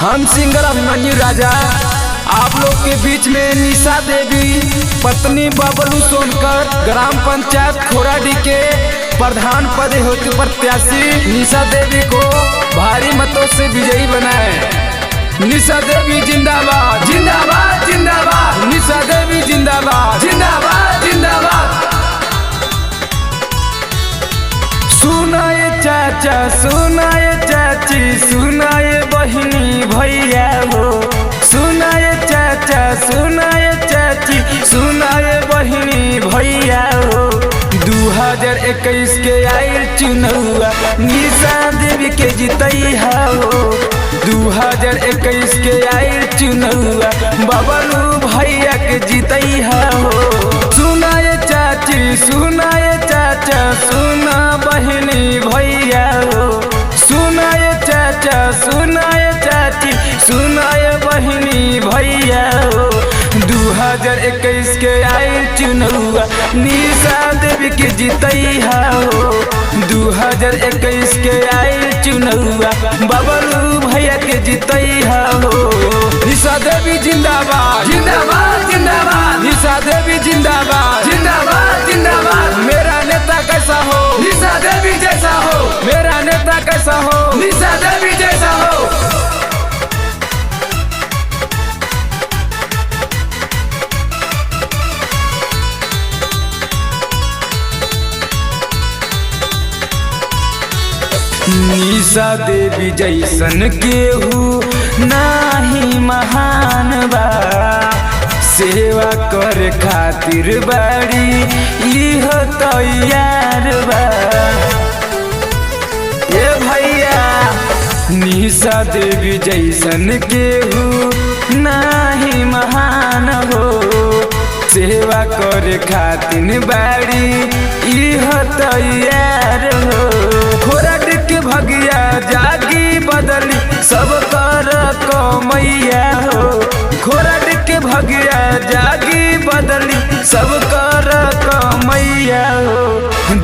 हम सिंगर अभिमन्यु राजा आप लोग के बीच में निशा देवी पत्नी बबलू सोनकर ग्राम पंचायत खोराडी के प्रधान पद हेतु प्रत्याशी निशा देवी को भारी मतों से विजयी बनाए। निशा देवी जिंदाबाद जिंदाबाद जिंदाबाद, निशा देवी जिंदाबाद जिंदाबाद जिंदाबाद। सुनाए चाचा सुनाए चाची सुनाए बहिनी भैया हो, सुनाए चाचा सुनाए चाची सुनाए बहिनी भैया हो। 2021 के आयल चुनौआ निशा देवी के जितैया हो। 2021 के आयल चुनौआ बबलू भैया के जितैया हो। सुनाए चाची सुनाए चाचा सुना बहिनी भैया हो, सुनाए चाचा सुनाए चाची सुनाए बहिनी भैया हो। 2021 के आयल चुनौआ निशा देवी के जितैया हो। 2021 के आयल चुनौआ बबलू भैया के जितैया हो। निशा देवी जिंदाबाद जिंदाबाद जिंदाबाद, निशा देवी जिंदाबाद जिंदाबाद जिंदाबाद। मेरा नेता कैसा हो निशा देवी जैसा हो, मेरा नेता कैसा हो निशा देवी जैसा हो। निशा देवी जैसन केहू नाही महान बा, सेवा करे खातिर बड़ी इह तैयार बा। ए भैया निशा देवी जैसन केहू नाही महान हो, सेवा करे खातिर बड़ी इह तैयार हो। खोराड के भगिया जागी बदली सब कर कमैया हो, खोराड के भगिया जागी बदली सब कर कमैया हो।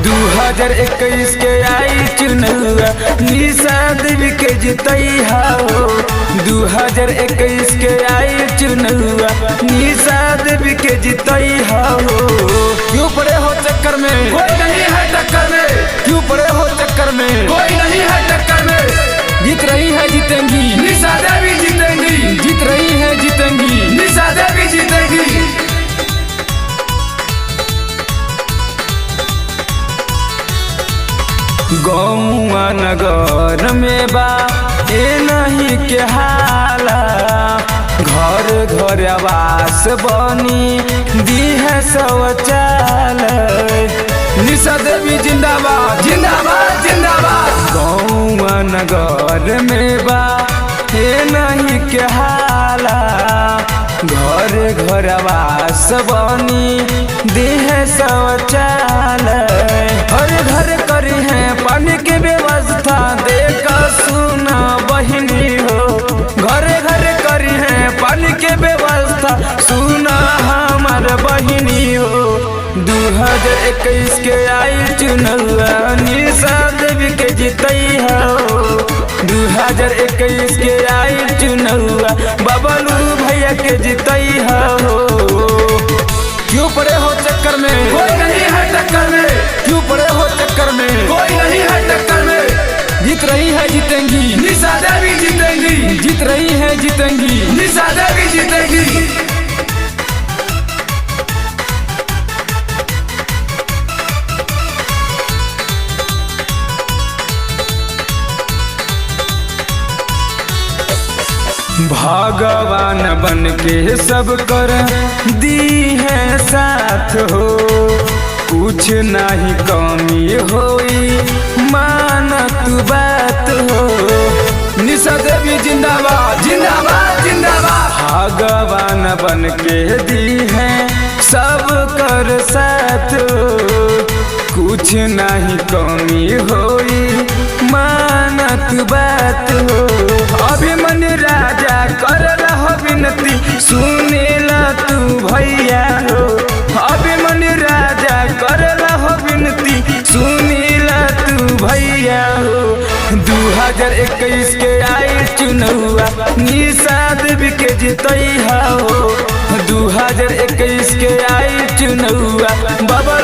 2021 के आई चुनौआ निशा देवी के जितैया हो। 2021 के आई चुनौआ निशा देवी के जितैया हो। क्यों पड़े हो चक्कर में कोई नहीं है टक्कर में, क्यों पड़े हो चक्कर में कोई नहीं है टक्कर में। जीत रही है जीतेंगी निशा देवी जीतेंगी, जीत रही है जीतेंगी निशा देवी जीतेंगी। गौआ नगर में बा ए नहीं के हाला, घर घर आवास बनी दी है शौचालय। निशा देवी जिंदाबाद जिंदाबाद जिंदाबाद। गौआ नगर में बा ए नहीं के हाला, घर घर आवास बनी दी है शौचालय। हर घर करी है पानी के व्यवस्था देखा सुना बहिनी हो, घर घर करी है पानी के व्यवस्था सुना हमार बहिनी हो। 2021 के आई चुनौआ निशा देवी के जितैया हो। 2021 के आई चुनौआ बबलू भैया के जितैया हो। क्यों पड़े हो चक्कर में कोई नहीं है टक्कर में, क्यों पड़े हो चक्कर में कोई नहीं है टक्कर में। जीत रही है जीतेंगी निशा देवी जीतेंगी, जीत रही है जीतेंगी निशा देवी जीतेंगी। भगवान बन के सब कर दी है साथ हो, कुछ नहीं कमी होई मानत बात हो। निशा देवी जिंदाबाद जिंदाबाद जिंदाबाद। भगवान बन के दी है सब कर साथ हो, कुछ नहीं कमी होई मानत बात हो। अभिमन्यु राजा कर रहो विनती सुनेला तू भैया हो, अभिमन्यु राजा कर रहो विनती सुनेला तू भैया हो। 2021 के आई चुनौआ जीतई हो 2021 के आई चुनौआ बाबा